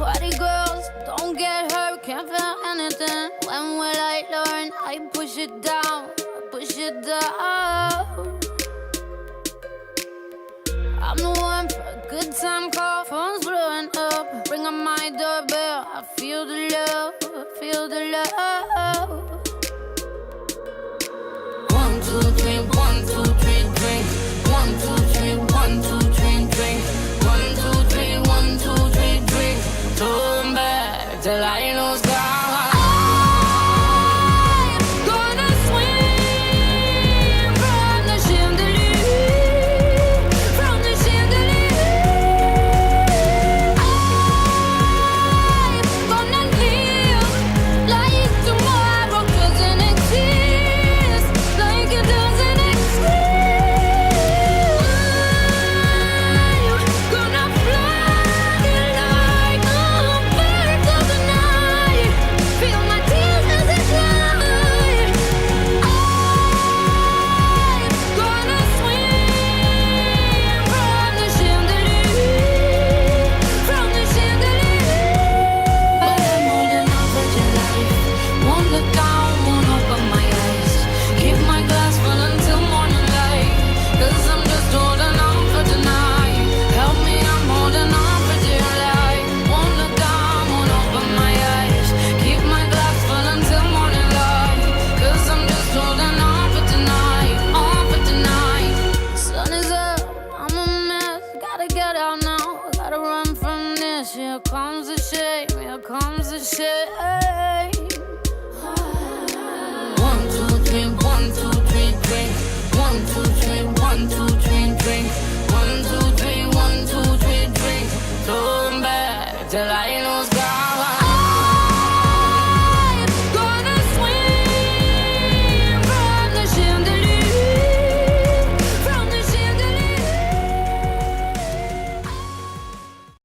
Party girls, don't get hurt, can't feel anything. When will I learn? I push it down, push it down. I'm the one for a good time call, phone's blowing up. Bring on my doorbell, I feel the love, feel the love. 1, 2, 3, 1, 2, 3, drink. 1, 2, 3, 1, 2, 3, drink. 1, 2, 3, 1, 2, 3, drink. Turn back till I lose God. Here comes the shame, here comes the shame. 1, 2, 3, 1, 2, 3, drink. 1, 2, 3, 1, 2, 3, drink.